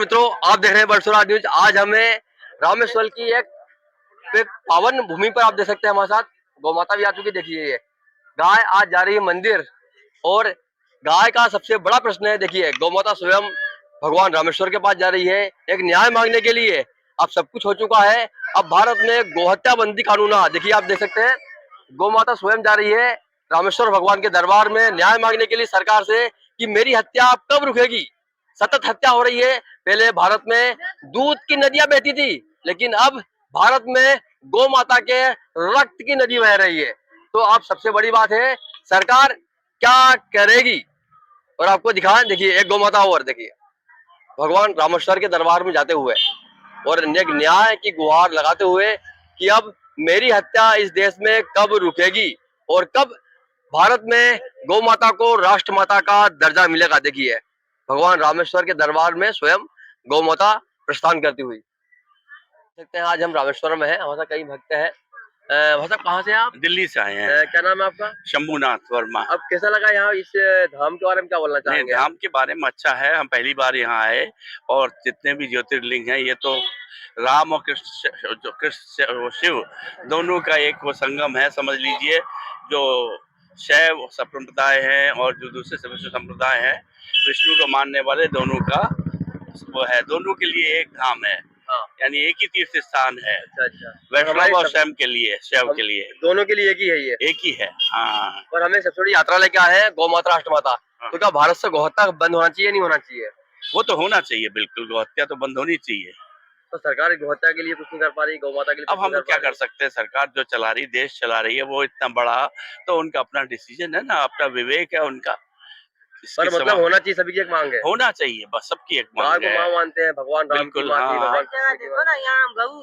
मित्रों, आप देख रहे हैं बरसोरा न्यूज। आज हमें रामेश्वर की एक पावन भूमि पर आप देख सकते हैं हमारे साथ गौ माता भी आ चुकी। देखिए ये गाय आज जा रही है मंदिर, और गाय का सबसे बड़ा प्रश्न है। देखिए गौ माता स्वयं भगवान रामेश्वर के पास जा रही है एक न्याय मांगने के लिए। अब सब कुछ हो चुका है। अब भारत में गोहत्या बंदी कानून आ, देखिए आप देख सकते हैं गौ माता स्वयं जा रही है रामेश्वर भगवान के दरबार में न्याय मांगने के लिए सरकार से कि मेरी हत्या अब कब रुकेगी। सतत हत्या हो रही है। पहले भारत में दूध की नदियां बहती थी, लेकिन अब भारत में गौ माता के रक्त की नदी बह रही है। तो अब सबसे बड़ी बात है सरकार क्या करेगी। और आपको दिखाएं, देखिए एक गौ माता और देखिए भगवान रामेश्वर के दरबार में जाते हुए और एक न्याय की गुहार लगाते हुए कि अब मेरी हत्या इस देश में कब रुकेगी और कब भारत में गौ माता को राष्ट्र माता का दर्जा मिलेगा। देखिए भगवान रामेश्वर के दरबार में स्वयं गौ माता प्रस्थान करती हुई सकते हैं। आज हम रामेश्वर में हैं, हमारे साथ कई भक्त हैं। भाई साहब कहाँ से हैं आप? दिल्ली से आए हैं। क्या नाम है आपका? शंभुनाथ वर्मा। अब कैसा लगा यहाँ इस धाम के बारे में क्या बोलना चाहेंगे? धाम के बारे में अच्छा है, हम पहली बार यहाँ आए और जितने भी ज्योतिर्लिंग हैं ये तो राम और कृष्ण शिव दोनों का एक वो संगम है, समझ लीजिए। जो शैव संप्रदाय है और जो दूसरे संप्रदाय है विष्णु को मानने वाले दोनों का वो है, दोनों के लिए एक धाम है। हाँ। यानी एक ही तीर्थ स्थान है। अच्छा। वैष्णव और शैव के लिए, शैव के लिए दोनों के लिए एक ही है ये? एक ही है। हाँ। और हमें सबसे बड़ी यात्रा लेके आए हैं गौ माता राष्ट्र माता। तो क्या भारत से गौहत्या बंद होना चाहिए, नहीं होना चाहिए? वो तो होना चाहिए, बिल्कुल गौहत्या तो बंद होनी चाहिए। तो सरकार गौहत्या के लिए कुछ नहीं कर पा रही, गौ माता के लिए अब हम क्या कर सकते हैं, सरकार जो चला रही, देश चला रही है, वो इतना बड़ा तो उनका अपना डिसीजन है ना, अपना विवेक है उनका। पर मतलब होना चाहिए, सभी की एक मांग है। होना चाहिए, बस सबकी एक मांग है। माँ मानते हैं, भगवान राम की माँ थी, भगवान देखो ना, यहाँ गऊ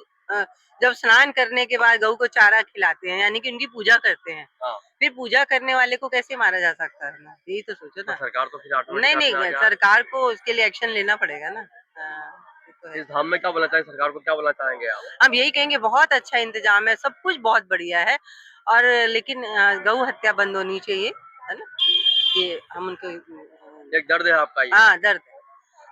जब स्नान करने के बाद गऊ को चारा खिलाते हैं, यानी कि उनकी पूजा करते हैं। हाँ। फिर पूजा करने वाले को कैसे मारा जा सकता है ना, यही तो सोचो ना। तो सरकार तो फिर नहीं, सरकार को उसके लिए एक्शन लेना पड़ेगा ना। तो इस धाम में क्या बोलना चाहेंगे, सरकार को क्या बोलना चाहेंगे आप? हम यही कहेंगे बहुत अच्छा इंतजाम है, सब कुछ बहुत बढ़िया है। और लेकिन गऊ हत्या बंद होनी चाहिए, है ना। कि हम उनको एक दर्द है आपका ये। हाँ, दर्द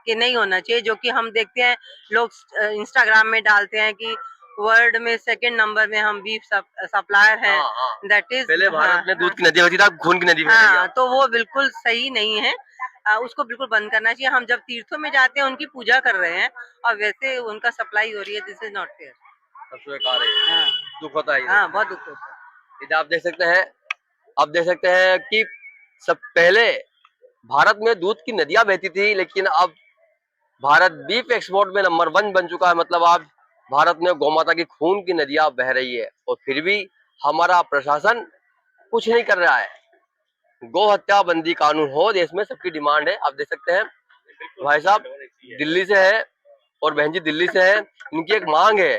कि नहीं होना चाहिए। जो कि हम देखते हैं लोग इंस्टाग्राम में डालते हैं कि वर्ल्ड में 2nd नंबर में हम बीफ सप्लायर हैं। दैट इज पहले भारत में दूध की नदी होती था, खून की नदी बह रही है। तो वो बिल्कुल सही नहीं है। उसको बिल्कुल बंद करना चाहिए। हम जब तीर्थों में जाते हैं उनकी पूजा कर रहे हैं और वैसे उनका सप्लाई हो रही है, दिस इज नॉट फेयर। दुख होता है। हाँ, बहुत दुख होता है। इधर आप देख सकते हैं कि सब पहले भारत में दूध की नदियां बहती थी, लेकिन अब भारत बीफ एक्सपोर्ट में नंबर 1 बन चुका है। मतलब अब भारत में गौ माता की खून की नदियां बह रही है और फिर भी हमारा प्रशासन कुछ नहीं कर रहा है। गौ हत्या बंदी कानून हो देश में, सबकी डिमांड है। आप देख सकते हैं भाई साहब दिल्ली से है और बहन जी दिल्ली से है। इनकी एक मांग है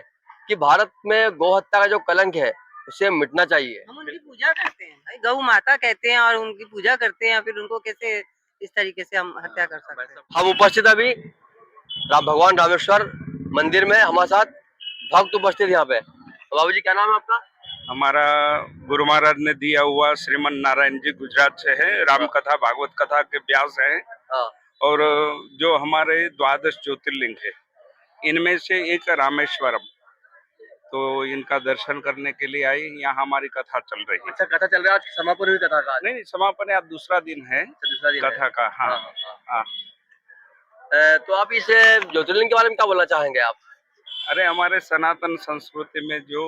कि भारत में गौ हत्या का जो कलंक है उसे मिटना चाहिए। हम उनकी पूजा करते हैं भाई, गौ माता कहते हैं और उनकी पूजा करते हैं, फिर उनको कैसे इस तरीके से हम हत्या कर सकते हैं। हम उपस्थित अभी भगवान रामेश्वर मंदिर में, हमारे साथ भक्त उपस्थित यहाँ पे। बाबू जी क्या नाम है आपका? हमारा गुरु महाराज ने दिया हुआ श्रीमन नारायण जी गुजरात से है, राम कथा भागवत कथा के व्यास हैं। और जो हमारे 12 ज्योतिर्लिंग है इनमें से एक रामेश्वरम, तो इनका दर्शन करने के लिए आई। यहाँ हमारी कथा चल रही है। अच्छा, कथा चल रहा है आज? समापन हुई कथा का? नहीं, समापन आज दूसरा दिन है कथा का। हाँ। तो आप इस ज्योतिर्लिंग के बारे में क्या बोलना चाहेंगे आप? अरे हमारे सनातन संस्कृति में जो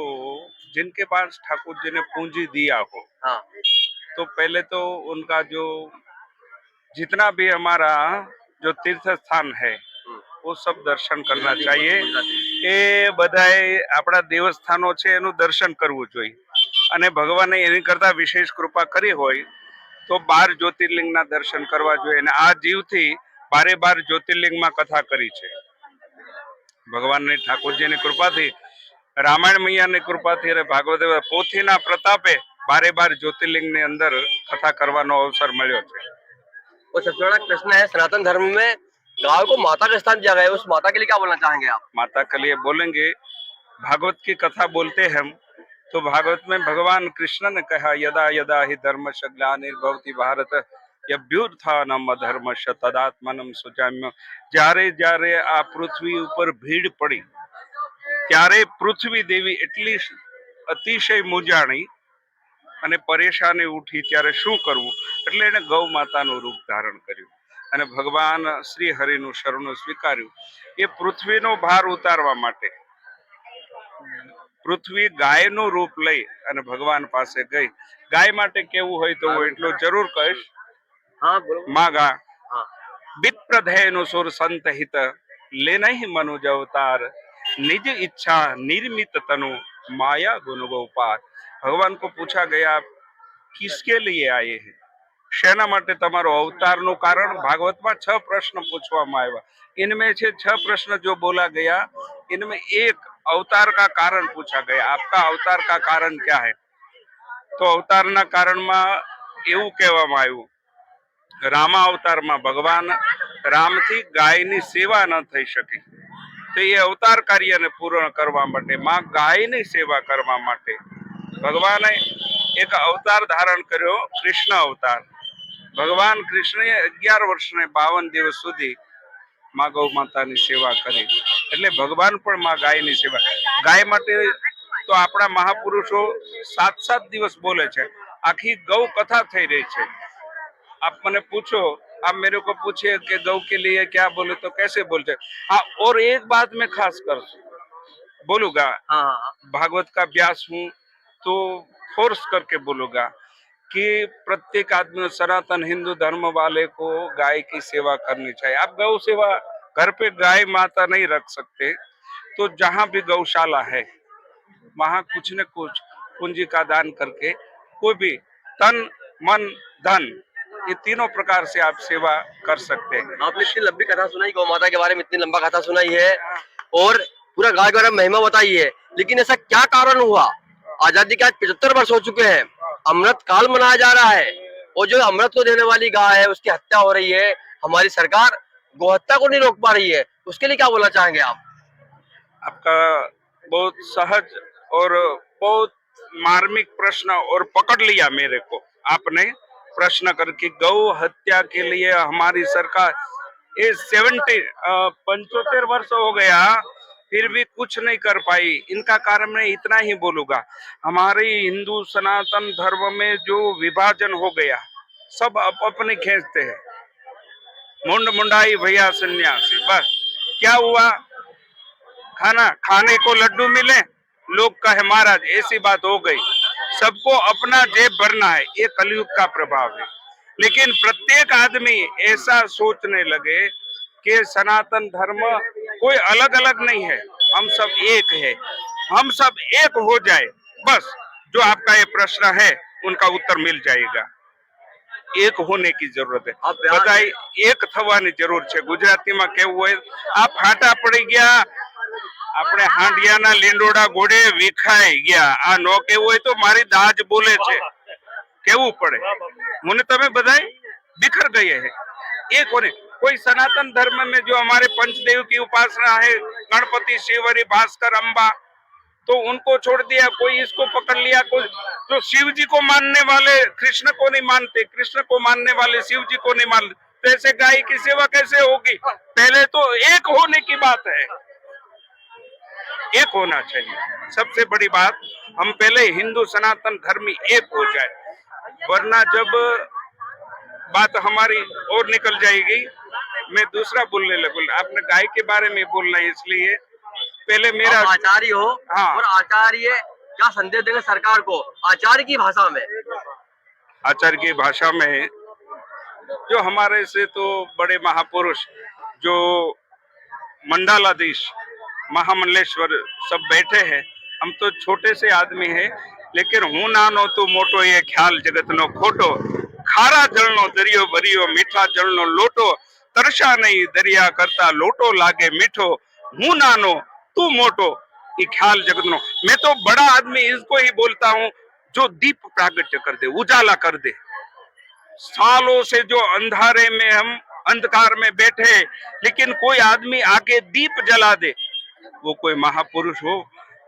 जिनके पास ठाकुर जी ने पूंजी दिया हो, हाँ, तो पहले तो उनका जो जितना भी हमारा जो तीर्थ स्थान है वो सब दर्शन करना चाहिए। એ બધાએ આપણા દેવસ્થાનો છે એનું દર્શન કરવું જોઈએ અને ભગવાને એની કરતા વિશેષ કૃપા કરી હોય તો 12 જ્યોતિર્લિંગના દર્શન કરવા જોઈએ। અને આ જીવથી 12 જ્યોતિર્લિંગમાં કથા કરી છે ભગવાનની ઠાકોરજીની કૃપાથી, રામાયણ મૈયાની કૃપાથી અને ભાગવત પોથીના પ્રતાપે 12 જ્યોતિર્લિંગની અંદર કથા કરવાનો અવસર મળ્યો છે। और सबसे बड़ा प्रश्न है सनातन धर्म में गाय को माता का स्थान दिया गया है, उस माता के लिए क्या बोलना चाहेंगे आप? माता के लिए बोलेंगे, भागवत की कथा बोलते हैं हम, तो भागवत में भगवान कृष्ण ने कहा यदा यदा ही धर्म ग्लानिर्भवति भारत યભ્યુત્થાનમ અધર્મસ્ય તદાત્માનમ સુજામ્ય. જ્યારે જ્યારે આ પૃથ્વી ઉપર ભીડ પડી ત્યારે પૃથ્વી દેવી એટલી અતિશય મૂંઝાણી અને પરેશાની ઉઠી ત્યારે શું કરવું એટલે એને ગૌ માતાનું રૂપ ધારણ કર્યું અને ભગવાન શ્રી હરિનું શરણું સ્વીકાર્યું. એ પૃથ્વીનો ભાર ઉતારવા માટે પૃથ્વી ગાયનું રૂપ લઈ અને ભગવાન પાસે ગઈ. ગાય માટે કેવું હોય તો હું એટલું જરૂર કહીશ. हाँ बोलो. માગા हाँ વિપ્રધેયનું સુર સંત હિત લેનહિ મનુજ અવતાર निज इच्छा निर्मित तनु माया गुण गोपार. भगवान को पूछा गया आप किसके लिए आए हैं, શેના માટે તમારો અવતારનું કારણ. ભાગવતમાં 6 પ્રશ્ન પૂછવામાં આવ્યા. इनमें से 6 प्रश्न जो बोला गया इनमें एक अवतार का कारण पूछा गया. आपका अवतार का कारण क्या है? तो अवताરના કારણમાં એવું કહેવામાં આવ્યું રામા અવતારમાં ભગવાન રામથી ગાયની સેવા ન થઈ શકી તો એ અવતાર કાર્યને પૂર્ણ કરવા માટે માં ગાયની સેવા કરવા માટે ભગવાને એક અવતાર ધારણ કર્યો, કૃષ્ણ અવતાર. ભગવાન કૃષ્ણએ 11 વર્ષ ને 52 દિવસ સુધી માં ગૌ માતાની સેવા કરી. એટલે ભગવાન પણ માં ગાયની સેવા. ગાય માટે તો આપણા મહાપુરુષો 7-7 દિવસ બોલે છે. આખી ગૌ કથા થઈ રહી છે. आप मैंने पूछो, आप मेरे को पूछिए कि गौ के लिए क्या बोले तो कैसे बोलते. हाँ, और एक बात मैं खास कर बोलूंगा. हाँ भागवत का व्यास हूँ तो फोर्स करके बोलूंगा कि प्रत्येक आदमी सनातन हिंदू धर्म वाले को गाय की सेवा करनी चाहिए. आप गौ सेवा घर पे गाय माता नहीं रख सकते तो जहाँ भी गौशाला है वहाँ कुछ न कुछ पूंजी का दान करके कोई भी तन मन धन ये तीनों प्रकार से आप सेवा कर सकते हैं. आपने इतनी लंबी कथा सुनाई गौ माता के बारे में, इतनी लंबा कथा सुनाई है और पूरा गाय के बारे में महिमा बताई है, लेकिन ऐसा क्या कारण हुआ? आजादी के आज 75 वर्ष हो चुके हैं, अमृत काल मनाया जा रहा है और जो अमृत को देने वाली गाय है उसकी हत्या हो रही है. हमारी सरकार गोहत्या को नहीं रोक पा रही है, उसके लिए क्या बोलना चाहेंगे आप? आपका बहुत सहज और बहुत मार्मिक प्रश्न और पकड़ लिया मेरे को आपने प्रश्न करके. गौ हत्या के लिए हमारी सरकार ये 75 वर्ष हो गया फिर भी कुछ नहीं कर पाई. इनका कारण मैं इतना ही बोलूंगा, हमारे हिंदू सनातन धर्म में जो विभाजन हो गया सब अपने खींचते हैं. मुंड मुंडाई भैया सन्यासी. बस क्या हुआ, खाने को लड्डू मिले, लोग कहे महाराज, ऐसी बात हो गई. सबको अपना जेब भरना है, ये कलयुग का प्रभाव है. लेकिन प्रत्येक आदमी ऐसा सोचने लगे कि सनातन धर्म कोई अलग अलग नहीं है, हम सब एक है. हम सब एक हो जाए बस. जो आपका ये प्रश्न है उनका उत्तर मिल जाएगा. एक होने की जरूरत है, બધા એક થવાની જરૂર છે. ગુજરાતીમાં કેવું હોય, આ ફાટા પડી ગયા, આપણે હાંડિયાના લીંડોડા ઘોડે વિખાઈ ગયા. આ નો કેવું હોય તો મારી દાજ બોલે છે, કેવું પડે. મને તમે બધાય बिखर गए हैं. एक होने कोई सनातन धर्म में जो हमारे पंचदेव की उपासना है, गणपति, शिवरी, भास्कर, अम्बा, तो उनको छोड़ दिया. कोई इसको पकड़ लिया. कोई जो शिव जी को मानने वाले कृष्ण को नहीं मानते, कृष्ण को मानने वाले शिव जी को नहीं मानते, तो ऐसे गाय की सेवा कैसे होगी? पहले तो एक होने की बात है, एक होना चाहिए. सबसे बड़ी बात, हम पहले हिंदू सनातन धर्मी एक हो जाए, वरना जब बात हमारी और निकल जाएगी. मैं दूसरा बोलने लगूंगा. आपने गाय के बारे में बोलना है, इसलिए पहले मेरा आप आचार्य हो. हाँ. और आचार्य क्या संदेश देंगे सरकार को आचार्य की भाषा में? आचार्य की भाषा में जो हमारे से तो बड़े महापुरुष जो मंडलाधीश महामंडलेश्वर सब बैठे हैं, हम तो छोटे से आदमी हैं, लेकिन हूँ नानो तू मोटो ये ख्याल जगत नो खोटो. खारा जलनो दरियो भरियो, मीठा जलनो लोटो, तरसा नहीं दरिया करता लोटो लागे मीठो. हूँ नानो तू मोटो ये ख्याल जगत नो. मैं तो बड़ा आदमी इसको ही बोलता हूँ जो दीप प्रागट्य कर दे, उजाला कर दे. सालों से जो अंधारे में हम अंधकार में बैठे, लेकिन कोई आदमी आके दीप जला दे, वो कोई महापुरुष हो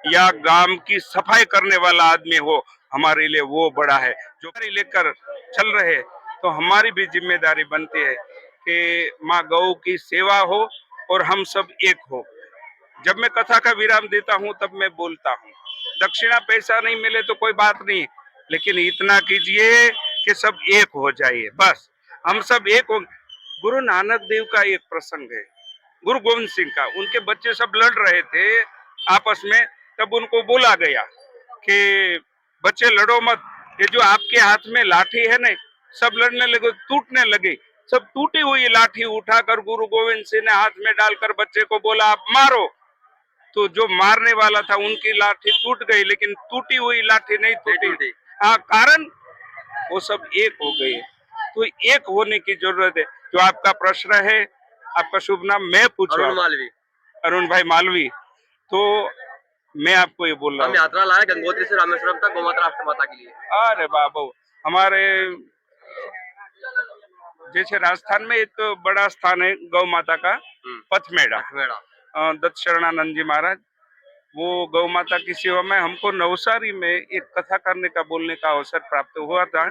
या गांव की सफाई करने वाला आदमी हो, हमारे लिए वो बड़ा है. जो लेकर चल रहे तो हमारी भी जिम्मेदारी बनती है कि माँ गौ की सेवा हो और हम सब एक हो। जब मैं कथा का विराम देता हूँ तब मैं बोलता हूँ, दक्षिणा पैसा नहीं मिले तो कोई बात नहीं, लेकिन इतना कीजिए कि सब एक हो जाइए, बस हम सब एक हो। गुरु नानक देव का एक प्रसंग है, गुरु गोविंद सिंह का, उनके बच्चे सब लड़ रहे थे आपस में, तब उनको बोला गया कि बच्चे लड़ो मत, ये जो आपके हाथ में लाठी है ना, सब लड़ने लगे, टूटने लगे, सब टूटी हुई लाठी उठाकर गुरु गोविंद सिंह ने हाथ में डालकर बच्चे को बोला आप मारो। तो जो मारने वाला था उनकी लाठी टूट गई, लेकिन टूटी हुई लाठी नहीं टूटी। हाँ, कारण वो सब एक हो गए। तो एक होने की जरूरत है। जो आपका प्रश्न है, आपका शुभ नाम मैं पूछूं? अरुण मालवी। अरुण भाई मालवी। तो मैं आपको ये बोल रहा हम हूँ, यात्रा लाए गंगोत्री से रामेश्वरम तक गौमाता राष्ट्रमाता के लिए। अरे बाबू, हमारे जैसे राजस्थान में एक बड़ा स्थान है गौ माता का, पथमेड़ा, दत्त शरणानंद जी महाराज, वो गौ माता की सेवा में हमको नवसारी में एक कथा करने का, बोलने का अवसर प्राप्त हुआ था,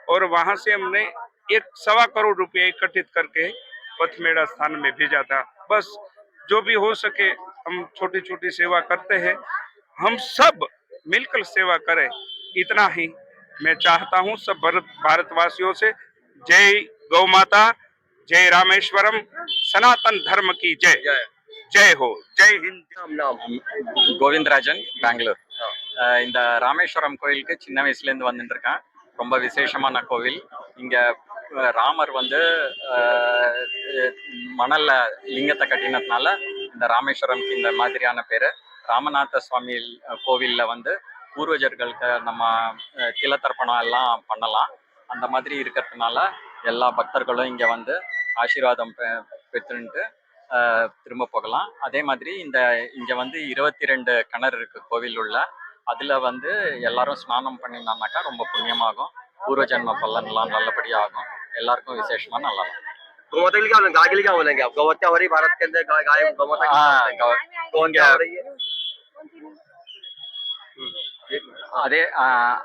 और वहां से हमने 1.25 करोड़ रुपए इकट्ठित करके पथमेड़ा स्थान में भेजा था। बस जो भी हो सके हम छोटी छोटी सेवा करते हैं, हम सब मिलकर सेवा करें, इतना ही मैं चाहता हूँ सब भारतवासियों से। जय गौ माता, जय रामेश्वरम, सनातन धर्म की जय, जय हो, जय हिंद। नाम கோவிந்தராஜன் பெங்களூர். இந்த ராமேஸ்வரம் கோயிலுக்கு சின்ன வயசுலேருந்து வந்துட்டு இருக்கேன். ரொம்ப விசேஷமான கோவில். இங்கே ராமர் வந்து மணல்ல லிங்கத்தை கட்டினதுனால இந்த ராமேஸ்வரம்க்கு இந்த மாதிரியான பேர். ராமநாத சுவாமி கோவிலில் வந்து பூர்வஜர்களுக்கு நம்ம திலத்தர்ப்பணம் எல்லாம் பண்ணலாம். அந்த மாதிரி இருக்கிறதுனால எல்லா பக்தர்களும் இங்கே வந்து ஆசீர்வாதம் பெற்றுன்ட்டு திரும்ப போகலாம். அதே மாதிரி இங்கே வந்து 22 கிணறு இருக்கு கோவில் உள்ள. அதில் வந்து எல்லாரும் ஸ்நானம் பண்ணினாக்கா ரொம்ப புண்ணியமாகும், பூர்வ ஜென்ம பலன்லாம் நல்லபடியாக ஆகும், எல்லாருக்கும் விசேஷமா நல்லா இருக்கும். गौमाता के लिए क्या बोलेंगे? गाय के लिए क्या बोलेंगे आप? गौहत्या हो रही भारत के अंदर, गाय गौमाता की गौहत्या हो रही है।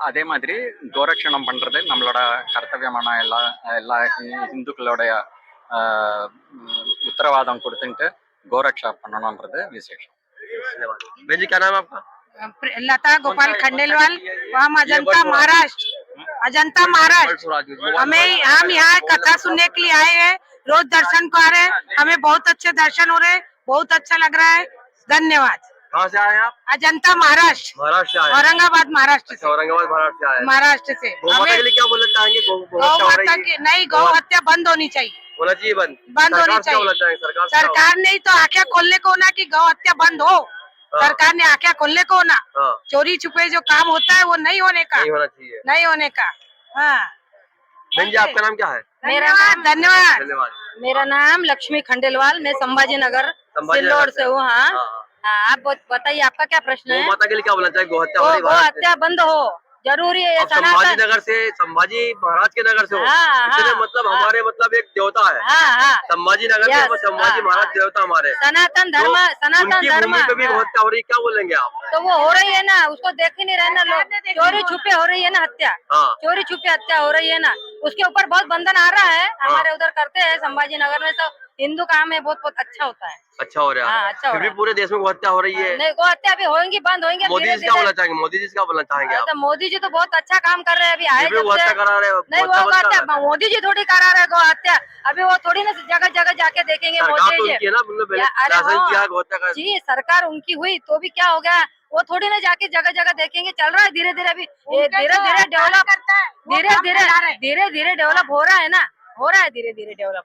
அதே மாதிரி கோரக்ஷணம் பண்றது நம்மளோட கர்த்தவியமான எல்லா இந்துக்களோட உத்தரவாதம் கொடுத்துட்டு கோரக்ஷா பண்ணணும்ன்றது விசேஷம். बहन जी क्या नाम है आपका? लता गोपाल खंडेलवाल, हम अजंता महाराष्ट्र, अजंता महाराष्ट्र। हम यहाँ कथा सुनने के लिए आए हैं, रोज दर्शन को आ रहे हैं, हमें बहुत अच्छे दर्शन हो रहे हैं, बहुत अच्छा लग रहा है, धन्यवाद। कहाँ से आए हैं आप? अजंता महाराष्ट्र, महाराष्ट्र से आए हैं। औरंगाबाद महाराष्ट्र से। औरंगाबाद महाराष्ट्र से आए हैं। महाराष्ट्र से गौमाता के लिए क्या बोलना चाहेंगे? गौ माता की नहीं, गौ हत्या बंद होनी चाहिए, होना चाहिए बंद होनी सरकार से क्या बोलना चाहिए। चाहेंगे? सरकार से सरकार ने तो आंखें खोलने को ना कि गौ हत्या बंद हो, सरकार ने आंखें खोलने को ना, हाँ, चोरी छुपे जो काम होता है वो नहीं होने का, नहीं होना चाहिए। नहीं होने का। हाँ, बहन जी आपका नाम क्या है? मेरा नाम धन्यवाद। धन्यवाद। मेरा नाम लक्ष्मी खंडेलवाल, मैं संभाजी नगर सिल्लोड से हूँ। हाँ, आप बताइए आपका क्या प्रश्न है? गौमाता के लिए क्या बोलना चाहिए? गौहत्या हो रही गौ भारत में। हत्या बंद हो, जरूरी है ये अब संभाजी सनातन। नगर से, संभाजी महाराज के नगर से हो, हाँ, इसलिए हाँ, मतलब हाँ। हमारे मतलब एक देवता है हाँ, संभाजी नगर में, Yes, वो संभाजी हाँ, महाराज हाँ। देवता हमारे। सनातन धर्म, तो सनातन उनकी धर्म, भूमि पे भी हाँ। गौहत्या हो रही है, क्या बोलेंगे आप? तो वो हो रही है ना, उसको देख ही नहीं रहे ना लोग, चोरी छुपे हो रही है ना हत्या, हाँ, चोरी छुपे हत्या हो रही है ना, उसके ऊपर बहुत बंधन आ रहा है। हमारे उधर करते हैं संभाजी नगर में, तो हिंदू काम है, बहुत बहुत अच्छा होता है। अच्छा हो रहा हाँ, है। अच्छा हो फिर भी रहा है। पूरे देश में गौहत्या हो रही है। नहीं, गौ हत्या अभी होंगी, बंद होंगे मोदी धीरे जी क्या धीरे। बोलना चाहेंगे? मोदी जी क्या बोलना चाहेंगे आप? तो मोदी जी तो बहुत अच्छा काम कर रहे हैं, अभी आए फिर भी जब गौहत्या से। करा रहे हैं, नहीं, वो गौहत्या बंद हत्या करा रहे हैं। मोदी जी थोड़ी करा रहे गौ हत्या, अभी वो थोड़ी ना जगह जगह जाके देखेंगे सरकार मोदी तो जी। उनकी है ना, उन्होंने पहले अरे लाइसेंस हाँ। दिया है गौहत्या का। जी, सरकार उनकी हुई तो भी क्या हो गया, वो थोड़ी ना जाके जगह जगह देखेंगे। चल रहा है धीरे धीरे, अभी धीरे धीरे डेवलप, धीरे धीरे डेवलप हो रहा है ना, हो रहा है धीरे धीरे डेवलप।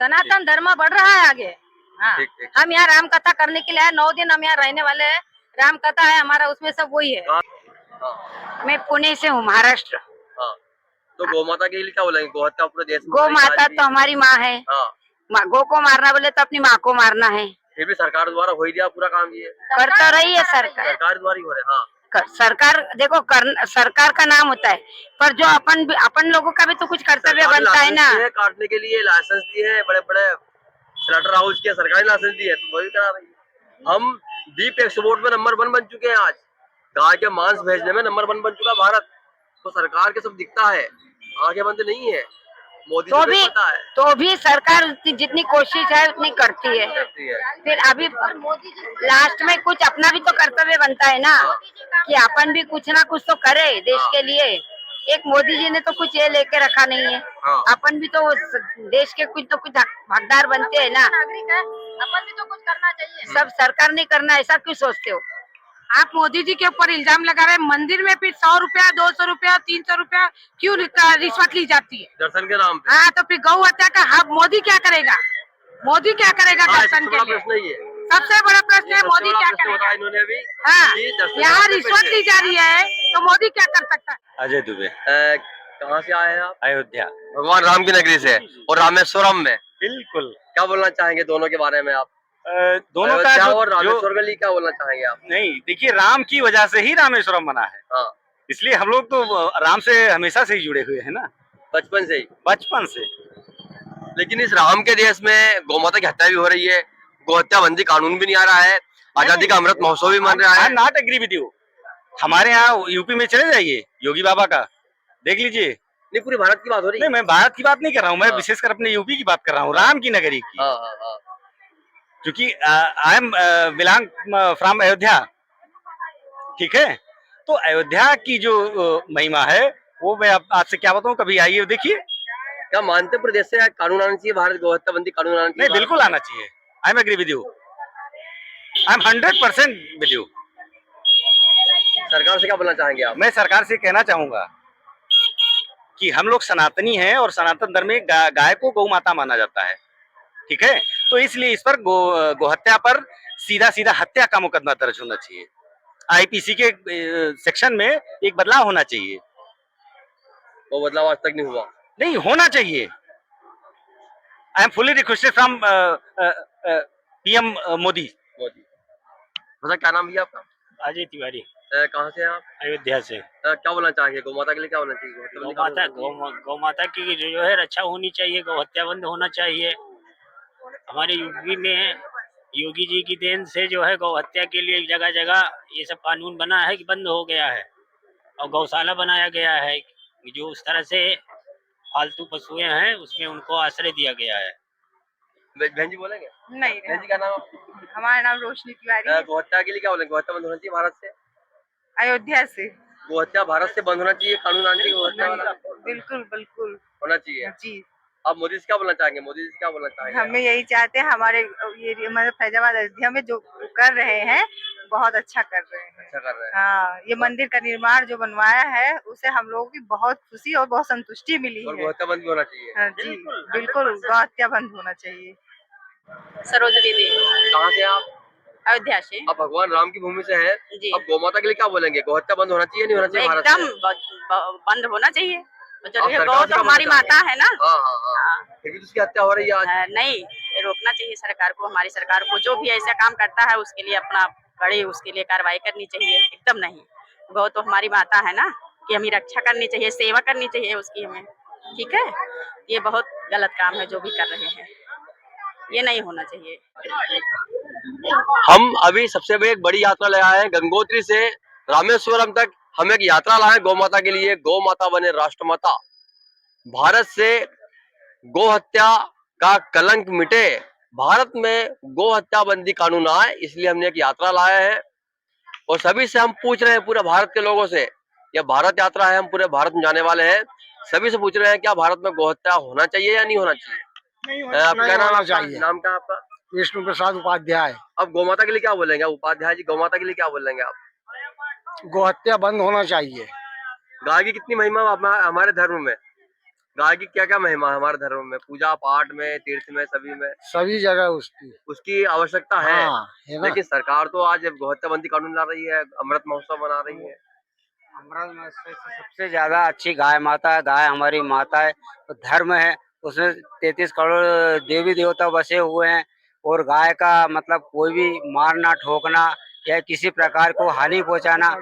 सनातन धर्म बढ़ रहा है आगे। हाँ, ठीक, ठीक। हम यहाँ राम कथा करने के लिए आए, 9 दिन हम यहाँ रहने वाले हैं। राम कथा है हमारा, उसमें सब वही है। मैं पुणे से हूँ, महाराष्ट्र। हाँ, तो गौमाता के लिए क्या बोलेंगे? गौहत्या पूरे देश में गौ हो रही है माता आज भी। तो हमारी माँ है, हाँ, गौ को मारना बोले तो अपनी माँ को मारना है। फिर भी सरकार द्वारा हो ही दिया पूरा काम ये, करता रही है सरकार। सरकार द्वारा ही हो रहा है। हाँ, सरकार देखो सरकार का नाम होता है, पर जो अपन लोगों का भी तो कुछ कर्तव्य सरकार ने बनता है ना। लाइसेंस दिए हैं, काटने के लिए लाइसेंस दिए हैं, बड़े बड़े स्लॉटर हाउस के सरकारी लाइसेंस दिए है, तो वही करा रही है। हम बीफ एक्सपोर्ट में नंबर 1 बन चुके हैं आज, गाय के मांस भेजने में नंबर 1 बन चुका भारत। तो सरकार के सब दिखता है, आंखें बंद नहीं है, मोदी तो जी को भी पता है तो भी सरकार जितनी कोशिश है उतनी करती है। करती है। फिर अभी लास्ट में कुछ अपना भी तो कर्तव्य बनता है ना, कि अपन भी कुछ ना कुछ तो करे देश के लिए। एक मोदी जी ने तो कुछ ये लेके रखा नहीं है, हाँ। अपन भी तो देश के कुछ तो कुछ हकदार बनते हैं ना। नागरिक है, अपन भी तो कुछ करना चाहिए। सब सरकार नहीं करना, ऐसा क्यों सोचते हो? आप मोदी जी के ऊपर इल्जाम लगा रहे हैं, मंदिर में फिर 100 रुपया 200 रुपया 300 रुपया क्यों रिश्वत ली जाती है? दर्शन के नाम पे। हाँ, तो फिर गौ हत्या का मोदी क्या करेगा? मोदी क्या करेगा हाँ, दर्शन सबसे के बड़ा लिए? प्रश्न ही है। सबसे बड़ा प्रश्न है सबसे मोदी बड़ा क्या प्रश्न करेगा? बताया इन्होंने अभी हाँ, कि दर्शन यहाँ के नाम पे रिश्वत पैसे। ली जा रही है तो मोदी क्या कर सकता है? अजय दुबे, कहाँ से आए हैं आप? अयोध्या। भगवान राम की नगरी से और रामेश्वरम में। बिल्कुल। क्या बोलना चाहेंगे दोनों के बारे में आप? दोनों का अयोध्या जो, और जो रामेश्वर के लिए क्या बोलना चाहेंगे आप? नहीं, देखिए, राम की वजह से ही रामेश्वरम बना है, हाँ, इसलिए हम लोग तो राम से हमेशा से ही जुड़े हुए हैं ना, बचपन से ही। बचपन से। लेकिन इस राम के देश में गौमाता की हत्या भी हो रही है, गौ हत्या बंदी कानून भी नहीं आ रहा है, आजादी का अमृत महोत्सव भी मान रहा आई है। Am not agree with you. हमारे यहाँ यूपी में चले जाइए, योगी बाबा का देख लीजिए। नहीं, पूरी भारत की बात हो रही नहीं, है। मैं भारत की बात नहीं कर रहा हूँ, मैं हाँ। विशेषकर अपने यूपी की बात कर रहा हूँ, राम की नगरी की। हाँ हाँ हाँ। क्योंकि I am belong from Ayodhya, ठीक है। तो अयोध्या की जो महिमा है वो मैं आपसे क्या बताऊं, कभी आइए देखिए। क्या मानते प्रदेश से कानून आना चाहिए, भारत गौ हत्या बंदी कानून आना चाहिए? नहीं, बिल्कुल आना चाहिए। I am agree with you, I am 100% with you. सरकार से क्या बोलना चाहेंगे आप? मैं सरकार से कहना चाहूंगा कि हम लोग सनातनी हैं और सनातन धर्म में गाय को गौ माता माना जाता है, ठीक है। तो इसलिए इस पर गौ हत्या पर सीधा सीधा हत्या का मुकदमा दर्ज होना चाहिए। आईपीसी के सेक्शन में एक बदलाव होना चाहिए। वो बदलाव आज तक नहीं हुआ। नहीं, होना चाहिए। I am fully requested from PM Modi. मतलब क्या नाम है आपका? अजय तिवारी, कहाँ से हैं आप? अयोध्या से। क्या बोलना चाहेंगे गौ माता के लिए? क्या होना चाहिए? गौ माता की जो है रक्षा होनी चाहिए, गौ हत्या बंद होना चाहिए। हमारे यूपी में योगी जी की देन से जो है गौ हत्या के लिए जगह जगह ये सब कानून बना है कि बंद हो गया है, और गौशाला बनाया गया है कि जो उस तरह से फालतू पशुएं हैं उसमें उनको आश्रय दिया गया है। बहन जी बोलेंगे? नहीं, बहन जी का नाम आपका? हमारा नाम रोशनी तिवारी, गौ हत्या के लिए क्या बोलेंगे? गौ हत्या बंद होना चाहिए भारत से? अयोध्या से। गौ हत्या भारत से बंद होना चाहिए, कानून आना चाहिए गौ हत्या वाला बिल्कुल बिल्कुल होना चाहिए। जी, आप मोदी से क्या बोलना चाहेंगे? मोदी जी से क्या बोलना चाहेंगे? हमें यही चाहते हैं, हमारे ये मतलब फैजाबाद अयोध्या में जो कर रहे हैं बहुत अच्छा कर रहे हैं। अच्छा कर रहे हैं। हाँ, ये मंदिर का निर्माण जो बनवाया है उसे हम लोगों की बहुत खुशी और बहुत संतुष्टि मिली और है। गौ हत्या बंद भी होना चाहिए। हाँ जी, बिल्कुल गौ हत्या बंद होना चाहिए। सरोजनी देवी, कहाँ से हैं आप? अयोध्या से। आप भगवान राम की भूमि से हैं। जी। अब गौ माता के लिए क्या बोलेंगे? गौ हत्या बंद होना चाहिए, नहीं होना चाहिए भारत से? बंद होना चाहिए। आप सरकार से क्या बोलना चाहेंगे? है ना। हाँ हाँ हाँ। फिर भी तो उसकी हत्या हो रही है आज। नहीं, रोकना चाहिए सरकार को, हमारी सरकार को। जो भी ऐसा काम करता है उसके लिए अपना कड़ी उसके लिए कार्रवाई करनी चाहिए। एकदम नहीं, गौ तो हमारी माता है ना, कि हमें रक्षा करनी चाहिए, सेवा करनी चाहिए उसकी हमें, ठीक है। ये बहुत गलत काम है जो भी कर रहे हैं, ये नहीं होना चाहिए। हम अभी सबसे बड़ी यात्रा ले आए हैं गंगोत्री से रामेश्वरम तक। हम एक यात्रा लाए गौ माता के लिए। गौ माता बने राष्ट्रमाता, भारत से गौ हत्या का कलंक मिटे, भारत में गौ हत्या बंदी कानून आए, इसलिए हमने एक यात्रा लाया है। और सभी से हम पूछ रहे हैं, पूरे भारत के लोगों से, यह भारत यात्रा है, हम पूरे भारत में जाने वाले हैं। सभी से पूछ रहे हैं क्या भारत में गौ हत्या होना चाहिए या नहीं होना चाहिए? आपका नाम? चाहिए। नाम क्या है आपका? विष्णु प्रसाद उपाध्याय। अब गौ माता के लिए क्या बोलेंगे? उपाध्याय जी, गौ माता के लिए क्या बोलेंगे आप? गौ हत्या बंद होना चाहिए। गाय की कितनी महिमा हमारे धर्म में? गाय की क्या क्या महिमा है हमारे धर्म में? पूजा पाठ में, तीर्थ में, सभी जगह उसकी आवश्यकता है। हाँ, है ना? लेकिन सरकार तो आज गौ हत्या बंदी कानून ला रही है, अमृत महोत्सव मना रही है। अमृत महोत्सव से सबसे ज्यादा अच्छी गाय माता है। गाय हमारी माता है, तो धर्म है, उसमें 33 करोड़ देवी देवता बसे हुए हैं। और गाय का मतलब कोई भी मारना, ठोकना या किसी प्रकार को हानि पहुंचाना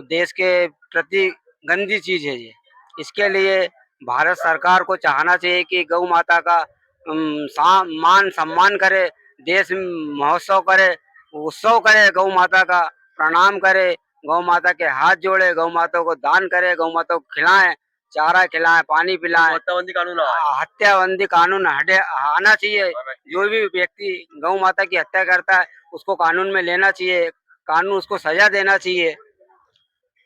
देश के प्रति गंदी चीज है ये। इसके लिए भारत सरकार को चाहना चाहिए कि गौ माता का मान सम्मान करे, देश में महोत्सव करे, उत्सव करे, गौ माता का प्रणाम करे, गौ माता के हाथ जोड़े, गौ माता को दान करे, गौ माता को खिलाएं, चारा खिलाएं, पानी पिलाएं। हत्याबंदी कानून आया है। हत्याबंदी कानून आना चाहिए। जो भी व्यक्ति गौ माता की हत्या करता है उसको कानून में लेना चाहिए, कानून उसको सजा देना चाहिए।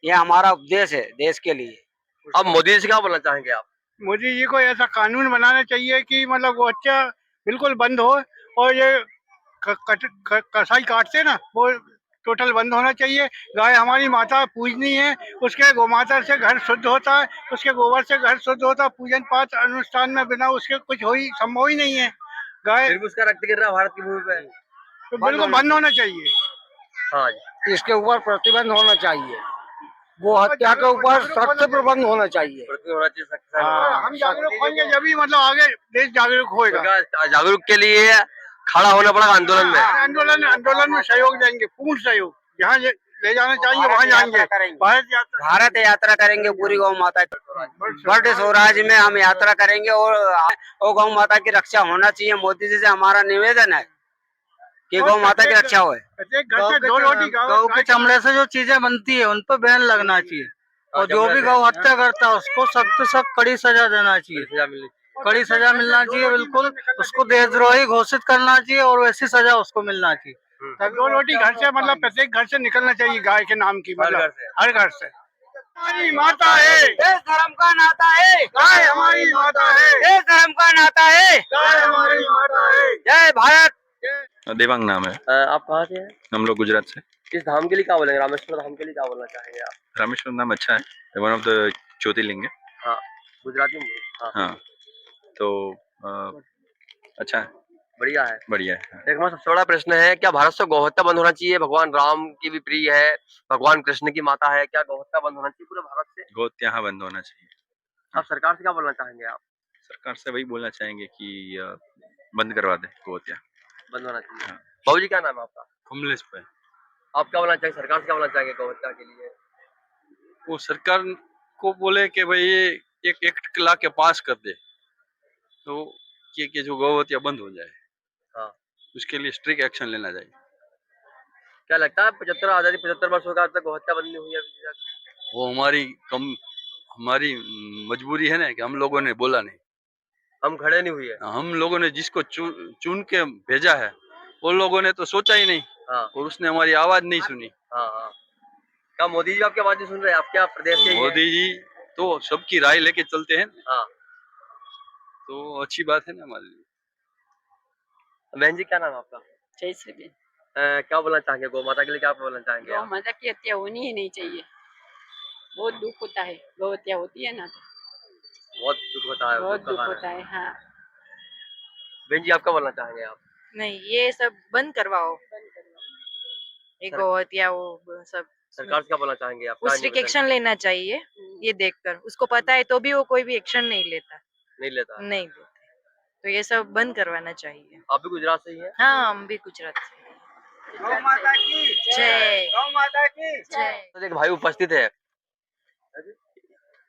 ये हमारा उपदेश है देश के लिए। अब मोदी जी से क्या बोलना चाहेंगे आप? मोदी जी को ऐसा कानून बनाना चाहिए कि मतलब वो अच्छा बिल्कुल बंद हो, और ये कसाई काटते ना वो टोटल बंद होना चाहिए। गाय हमारी माता पूजनीय है, उसके गोमाता से घर शुद्ध होता है, उसके गोबर से घर शुद्ध होता है। पूजन पाठ अनुष्ठान में बिना उसके कुछ संभव ही नहीं है। गाय फिर भी उसका रक्त गिर रहा है भारत की भूमि पे। तो बिल्कुल बंद होना चाहिए। हाँ जी, इसके ऊपर प्रतिबंध होना चाहिए। वो हत्या के ऊपर सख्त प्रतिबंध होना चाहिए। पृथ्वी होना चाहिए सख्त से। हम जागरूक होंगे जब मतलब आगे देश जागरूक होएगा। सरकार जागरूक के लिए खड़ा होना पड़ेगा आंदोलन में। आंदोलन में सहयोग देंगे, पूर्ण सहयोग। जहाँ ले जाना चाहिए वहाँ जाएंगे। भारत यात्रा करेंगे पूरी गौ माता की। वर्ल्ड स्वराज में हम यात्रा करेंगे और गौ माता की रक्षा होना चाहिए। मोदी जी से हमारा निवेदन है कि गौ माता की रक्षा होए। गौ के चमड़े से जो चीजें बनती है उन पर बैन लगना चाहिए, और जो भी गौ हत्या करता है उसको सख्त सख्त कड़ी सजा देना चाहिए। कड़ी सजा मिलना चाहिए, बिल्कुल उसको देशद्रोही घोषित करना चाहिए और वैसी सजा उसको मिलना चाहिए। दो रोटी घर से मतलब प्रत्येक घर से निकलना चाहिए गाय के नाम की, मतलब हर घर से। हमारी माता है, देश धर्म का नाता है, गाय हमारी माता है, देश धर्म का नाता है। गाय हमारी माता है। जय भारत। देवांग नाम है। आप कहाँ से हैं? हम लोग गुजरात से। इस धाम के लिए क्या बोलेंगे? रामेश्वर धाम के लिए क्या बोलना चाहेंगे आप? रामेश्वर नाम अच्छा है, वन ऑफ द ज्योतिर्लिंग है। हाँ, गुजराती में। हाँ, तो अच्छा है, बढ़िया है। बढ़िया है। एक हमारा सबसे बड़ा प्रश्न है, क्या भारत से गौहत्या बंद होना चाहिए? भगवान राम की भी प्रिय है, भगवान कृष्ण की माता है, क्या गौहत्या बंद होना चाहिए पूरे भारत से? गौ यहाँ बंद होना चाहिए। आप सरकार से क्या बोलना चाहेंगे आप? सरकार से वही बोलना चाहेंगे कि बंद करवा दे गौहत्या, बंद होना चाहिए। हाँ। बाबू जी क्या नाम है आपका? कमलेश पे आप क्या बोलना चाहिए? सरकार से क्या बोलना चाहेंगे गौहत्या के लिए? वो सरकार को बोले कि भाई ये एक एक्ट ला के पास कर दे, तो कि जो गौहत्या बंद हो जाए। हाँ, उसके लिए स्ट्रिक्ट एक्शन लेना चाहिए। क्या लगता है 75 आजादी 75 वर्ष हो गया, अब तक गौहत्या बंद नहीं हुई है अभी तक? वो हमारी मजबूरी है ना कि हम लोगों ने बोला नहीं। हम खड़े नहीं हुए है। हम लोगों ने जिसको चुन के भेजा है वो लोगों ने तो सोचा ही नहीं, हाँ, और उसने हमारी आवाज नहीं सुनी। हाँ, हाँ। क्या मोदी जी आपकी आवाज नहीं सुन रहे? आप क्या प्रदेश के ही हैं? मोदी जी तो सबकी राय लेके चलते हैं, हाँ। तो अच्छी बात है ना हमारे लिए। बहन जी क्या नाम है आपका? जय श्री राम। क्या बोलना चाहेंगे? गौ माता के लिए क्या बोलना चाहेंगे गौ आप? माता की हत्या होनी ही नहीं चाहिए। बहुत दुख होता है, गौ हत्या होती है ना तो बहुत दुख होता है, बहुत दुख का दुख कारण होता है। हाँ, बहन जी आप क्या बोलना चाहेंगे आप? नहीं, ये सब बंद करवाओ। ये गौ हत्या वो सब सरकार से क्या बोलना चाहेंगे आप? क्या उस निवेदन? एक्शन लेना चाहिए। ये देखकर उसको पता है तो भी वो कोई भी एक्शन नहीं लेता, नहीं लेता। नहीं लेते। तो ये सब बंद करवाना चाहिए। आप भी गुजरात से ही हैं? हाँ, हम भी गुजरात से। गौ माता की जय। गौ माता की जय। तो एक भाई उपस्थित है,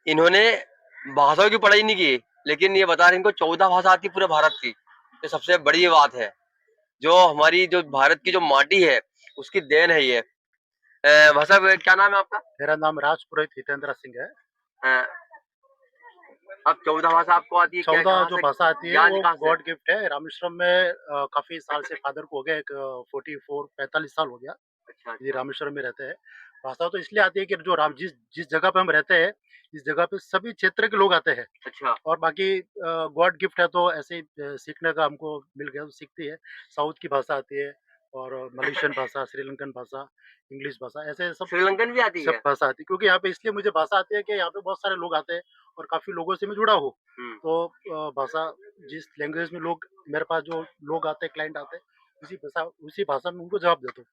इन्होंने भाषाओं की पढ़ाई नहीं की, लेकिन ये बता रहे इनको 14 भाषा आती पूरे भारत की। तो सबसे बड़ी बात है, जो हमारी जो भारत की जो माटी है उसकी देन है ये। भाषा क्या नाम है आपका? मेरा नाम राजपुरोहित हितेंद्र सिंह है। अब 14 भाषा आपको आती है? 14 जो भाषा आती है ज्ञान वो कहाँ से? गॉड गिफ्ट है। रामेश्वरम में काफी साल से फादर को हो गया, एक 45 साल हो गया अच्छा, ये रामेश्वरम में रहते हैं। भाषा तो इसलिए आती है कि जो राम जिस जगह पे हम रहते हैं, इस जगह पे सभी क्षेत्र के लोग आते हैं। अच्छा, और बाकी गॉड गिफ्ट है तो ऐसे ही सीखने का हमको मिल गया तो सीखती है। साउथ की भाषा आती है, और मलेशियन भाषा, श्रीलंकन भाषा, इंग्लिश भाषा, ऐसे सब श्रीलंकन भी आती है? सब भाषा आती है। क्योंकि यहाँ पे इसलिए मुझे भाषा आती है कि यहाँ पे बहुत सारे लोग आते हैं और काफी लोगों से मैं जुड़ा हूँ। तो भाषा जिस लैंग्वेज में लोग मेरे पास जो लोग आते हैं, क्लाइंट आते हैं, उसी भाषा में उनको जवाब देता हूँ,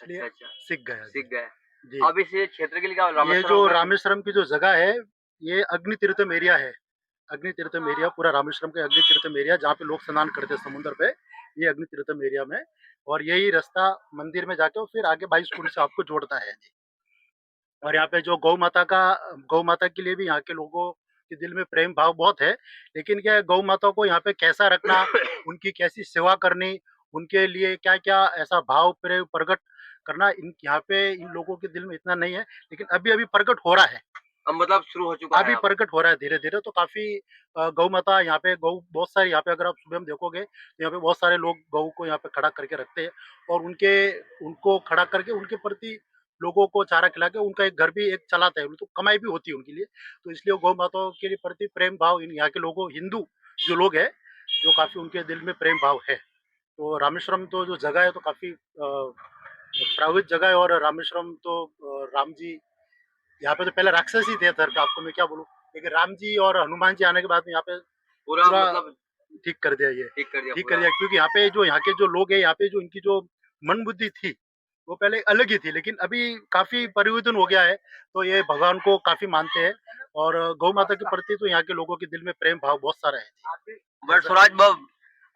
इसलिए अच्छा, सीख गया सीख गए। जी। अब इस क्षेत्र के लिए क्या ये रामेश्वरम जो का- रामेश्वरम की जो जगह है, ये अग्नि तीर्थम एरिया है। अग्नि तीर्थम एरिया पूरा रामेश्वरम का अग्नि तीर्थम एरिया, जहाँ पे लोग स्नान करते हैं समुद्र पे, ये अग्नि तीर्थम एरिया में। और यही रास्ता मंदिर में जाके और फिर आगे 22 कुंड से आपको जोड़ता है जी। और यहाँ पे जो गौ माता के लिए भी यहाँ के लोगों के दिल में प्रेम भाव बहुत है। लेकिन क्या है, गौ माता को यहाँ पे कैसा रखना, उनकी कैसी सेवा करनी, उनके लिए क्या क्या ऐसा भाव प्रेम प्रकट करना, इन यहाँ पे इन लोगों के दिल में इतना नहीं है। लेकिन अभी अभी प्रकट हो रहा है। अब मतलब शुरू हो चुका है अभी अब। प्रकट हो रहा है धीरे धीरे। तो काफी गौ माता यहाँ पे, गौ बहुत सारी यहाँ पे, अगर आप सुबह में देखोगे तो यहाँ पे बहुत सारे लोग गौ को यहाँ पे खड़ा करके रखते हैं और उनको खड़ा करके उनके प्रति लोगों को चारा खिला के उनका एक घर भी एक चलाते हैं, तो कमाई भी होती है उनके लिए। तो इसलिए गौ माताओं के लिए प्रति प्रेम भाव यहाँ के लोगों, हिंदू जो लोग है, जो काफी उनके दिल में प्रेम भाव है। तो रामेश्वरम तो जो जगह है तो काफी प्राकृतिक जगह है। और रामेश्वरम तो राम जी, यहाँ पे तो पहले राक्षस ही थे सर, आपको मैं क्या बोलूं, लेकिन राम जी और हनुमान जी आने के बाद में यहाँ पे पूरा पूरा मतलब ठीक कर दिया ये, ठीक कर दिया ठीक पूरा। कर दिया। क्योंकि यहाँ के जो लोग हैं, यहाँ पे जो इनकी जो मन बुद्धि थी वो पहले अलग ही थी, लेकिन अभी काफी परिवर्तन हो गया है। तो ये भगवान को काफी मानते हैं और गौ माता के प्रति तो यहाँ के लोगों के दिल में प्रेम भाव बहुत सारा है। बट स्वराज बाब,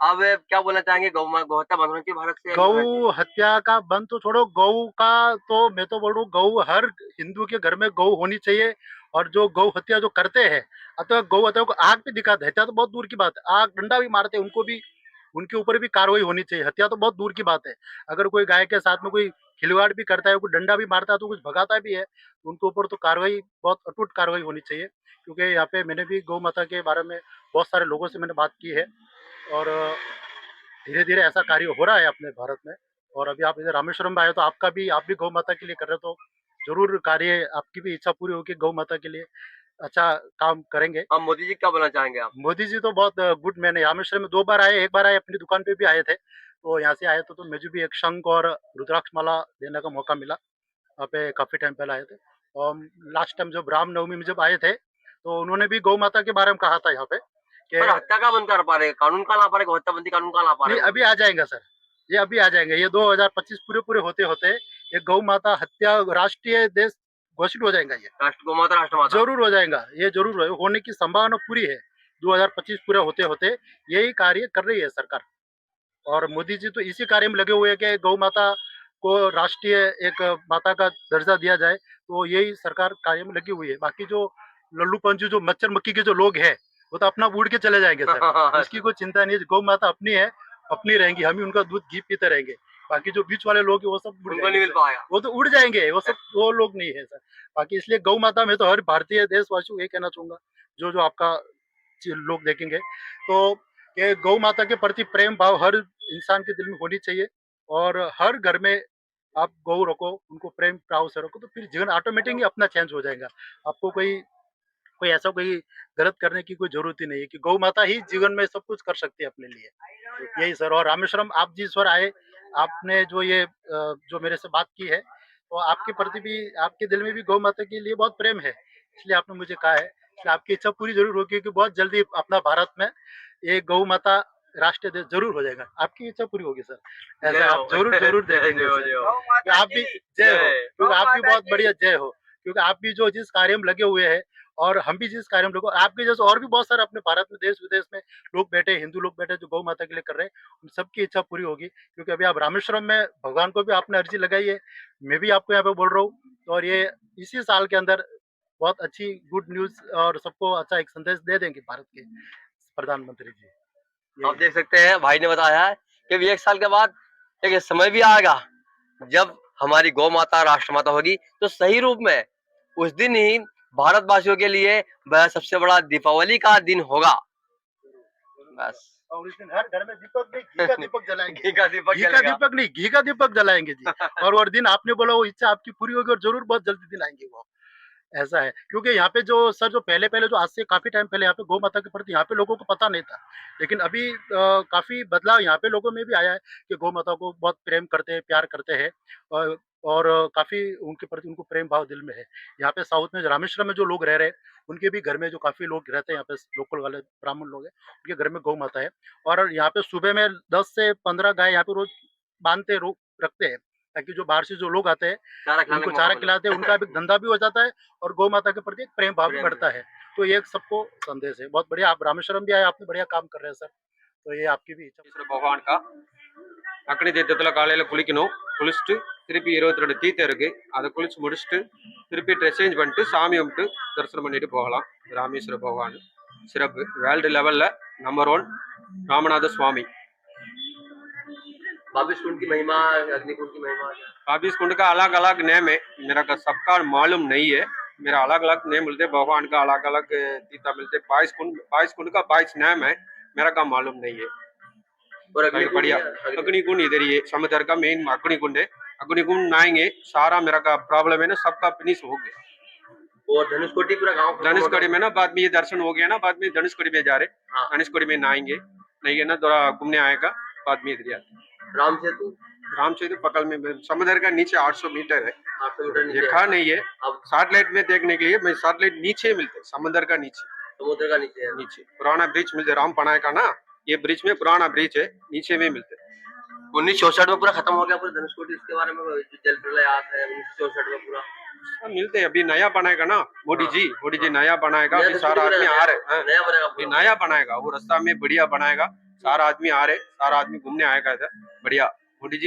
अब क्या बोलना चाहेंगे, गौ हत्या बंद होनी चाहिए भारत से? गौ हत्या का बंद तो छोड़ो, गौ का तो मैं तो बोल रहा हूँ, गौ हर हिंदू के घर में गौ होनी चाहिए। और जो गौ हत्या जो करते हैं, अथवा गौ हत्या को आग भी दिखाते, हत्या तो बहुत दूर की बात है, आग डंडा भी मारते हैं, उनको भी, उनके ऊपर भी कार्रवाई होनी चाहिए। हत्या तो बहुत दूर की बात है। अगर कोई गाय के साथ में कोई खिलवाड़ भी करता है, कोई डंडा भी मारता है, तो कुछ भगाता भी है, तो उनके ऊपर तो कार्रवाई, बहुत अटूट कार्रवाई होनी चाहिए। क्योंकि यहाँ पे मैंने भी गौ माता के बारे में बहुत सारे लोगों से मैंने बात की है और धीरे धीरे ऐसा कार्य हो रहा है अपने भारत में। और अभी आप इधर रामेश्वरम में आए तो आप भी गौ माता के लिए कर रहे हो, तो जरूर कार्य, आपकी भी इच्छा पूरी होगी, गौ माता के लिए अच्छा काम करेंगे। अब मोदी जी क्या बोलना चाहेंगे आप? मोदी जी तो बहुत गुड मैन है। रामेश्वरम में 2 बार आए, एक बार आए अपनी दुकान पे भी आए थे, तो यहाँ से आए तो मुझे भी एक शंख और रुद्राक्ष माला देने का मौका मिला। वहाँ पे काफी टाइम पहले आए थे। और लास्ट टाइम जब रामनवमी में जब आए थे तो उन्होंने भी गौ माता के बारे में कहा था यहाँ पे पर हत्या का बंद कर पा रहे, कानून का ला पा रहे, हत्या बंदी कानून का ला पा रहे? नहीं, अभी आ जाएगा सर, ये अभी आ जाएंगे। ये 2025 पूरे होते होते ये गौ माता हत्या राष्ट्रीय देश घोषित हो जाएगा। ये राष्ट्र गौ माता, राष्ट्र माता जरूर हो जाएगा, ये जरूर होने की संभावना पूरी है। 2025 पूरे होते होते यही कार्य कर रही है सरकार। और मोदी जी तो इसी कार्य में लगे हुए हैं कि गौ माता को राष्ट्रीय एक माता का दर्जा दिया जाए, तो यही सरकार कार्य में लगी हुई है। बाकी जो लल्लू पंजू, जो मच्छर मक्खी के जो लोग हैं, वो तो अपना उड़ के चले जाएंगे सर, इसकी कोई चिंता नहीं है। गौ माता अपनी है, अपनी रहेंगी, हम ही उनका दूध घी पीते रहेंगे। बाकी जो बीच वाले लोग हैं वो सब उड़ उनको नहीं जाएंगे मिल सर। पाएगा। वो तो उड़ जाएंगे, वो सब वो लोग नहीं है सर। बाकी इसलिए गौ माता में तो हर भारतीय देशवासी को ये कहना चाहूंगा, जो जो आपका लोग देखेंगे, तो ये गौ माता के प्रति प्रेम भाव हर इंसान के दिल में होनी चाहिए। और हर घर में आप गौ रखो, उनको प्रेम भाव से रखो, तो फिर जीवन ऑटोमेटिकली अपना चेंज हो जाएगा। आपको कोई कोई ऐसा कोई गलत करने की कोई जरूरत ही नहीं है, कि गौ माता ही जीवन में सब कुछ कर सकती है अपने लिए। यही सर। और रामेश्वरम आप जिस बार आए, आपने जो ये जो मेरे से बात की है, तो आपके प्रति भी, आपके दिल में भी गौ माता के लिए बहुत प्रेम है, इसलिए आपने मुझे कहा है। इसलिए आपकी इच्छा पूरी जरूर होगी कि बहुत जल्दी अपना भारत में ये गौ माता राष्ट्रीय देश जरूर हो जाएगा। आपकी इच्छा पूरी होगी सर, ऐसा आप जरूर जरूर देखेंगे सर। आप भी जय हो, क्योंकि आप भी बहुत बढ़िया जय हो, क्योंकि आप भी जो जिस कार्य में लगे हुए हैं और हम भी जिस कार्य में लगे, आपके जैसे और भी बहुत सारे अपने भारत में देश विदेश में लोग बैठे, हिंदू लोग बैठे, जो गौ माता के लिए कर रहे हैं, उन सबकी इच्छा पूरी होगी। क्योंकि अभी आप रामेश्वरम में भगवान को भी आपने अर्जी लगाई है, मैं भी आपको यहाँ पे बोल रहा हूँ। और ये इसी साल के अंदर बहुत अच्छी गुड न्यूज और सबको अच्छा एक संदेश दे देंगे भारत के प्रधानमंत्री जी। आप देख सकते हैं, भाई ने बताया है कि अभी 1 साल के बाद एक समय भी आएगा जब हमारी गौ माता राष्ट्र माता होगी, तो सही रूप में उस दिन ही भारतवासियों के लिए वह सबसे बड़ा दीपावली का दिन होगा। बस। और इस दिन हर घर में दीपक नहीं, घी का दीपक जलाएंगे। घी का दीपक घी का जलेगा। दीपक नहीं, घी का दीपक जलाएंगे जी। और दिन आपने बोला वो इच्छा आपकी पूरी होगी, और जरूर बहुत जल्दी दिन आएंगे वो, ऐसा है। क्योंकि यहाँ पे जो सर, जो पहले जो आज से काफी टाइम पहले यहाँ पे गौ माता के प्रति यहाँ पे लोगों को पता नहीं था, लेकिन अभी काफी बदलाव यहाँ पे लोगों में भी आया है कि गौ माता को बहुत प्रेम करते हैं, प्यार करते हैं। और काफी उनके प्रति उनको प्रेम भाव दिल में है। यहाँ पे साउथ में, रामेश्वरम में जो लोग रह रहे हैं, उनके भी घर में जो काफी लोग रहते हैं, यहाँ पे लोकल वाले ब्राह्मण लोग हैं, उनके घर में गौ माता है। और यहाँ पे सुबह में 10 से 15 गाय यहाँ पे रोज बांधते रखते हैं, ताकि जो बाहर से जो लोग आते हैं उनको चारा खिलाते हैं, उनका भी धंधा भी हो जाता है और गौ माता के प्रति एक प्रेम भाव भी बढ़ता है। तो ये एक सबको संदेश है। बहुत बढ़िया, आप रामेश्वरम भी आए, आपने बढ़िया काम कर रहे हैं सर, तो ये आपकी भी इच्छा। பகவான் கா அக்னி தீர்த்தத்தில் காலையில் குளிக்கணும், குளிச்சுட்டு திருப்பி 22 தீர்த்தம் இருக்கு, அதை குளிச்சு முடிச்சுட்டு திருப்பி ட்ரெஸ் சேஞ்ச் பண்ணிட்டு சாமி கும்பிட்டு தரிசனம் பண்ணிட்டு போகலாம். ராமேஸ்வர பகவான் சிறப்பு, வேர்ல்டு லெவலில் நம்பர் 1 ராமநாத சுவாமி। 22 कुंड की महिमा, अग्निकुंड की महिमा। 22 कुंड का अलग अलग नेम है, मेरा का सबका मालूम नहीं है, मेरा अलग अलग नेम मिलते, भगवान का अलग अलग तीता मिलते। 22 कुंड का 22 नाम है, मेरा काम मालूम नहीं है। और अगली बढ़िया अग्निकुंड इधर ही है, समुद्र का मेन अग्निकुंड है। अग्निकुंड नहाएंगे, सारा मेरा का प्रॉब्लम है ना सबका फिनिश हो गया। और धनुषकोटी पूरा गाँव धनुषकोडी में ना बाद में ये दर्शन हो गया ना, बाद में धनुषकोडी में जा रहे, धनुषकोडी में नहाएंगे, नहीं है ना थोड़ा घूमने आएगा, बाद में इधर आते। राम सेतु पकड़ में समुद्र का नीचे 800 मीटर है, 800 मीटर देखा नहीं है। अब सैटेलाइट में देखने के लिए मैं सैटेलाइट नीचे मिलते, समुद्र का नीचे, समुद्र का नीचे है। नीचे पुराना ब्रिज मिलते, राम पनाय का ना, ये ब्रिज में पुराना ब्रिज है, नीचे में मिलते। 1964 में पूरा खत्म हो गया पूरा धनुषकोटी, इसके बारे में जल प्रलय आता है 1964 में पूरा मिलते हैं। अभी नया बनाएगा ना मोदी जी नया बनाएगा, अभी सारा आदमी आ रहे, नया बनाएगा, वो रास्ता में बढ़िया बनाएगा, सारा आदमी आ रहे, सारा आदमी घूमने आएगा इधर, बढ़िया मोदी जी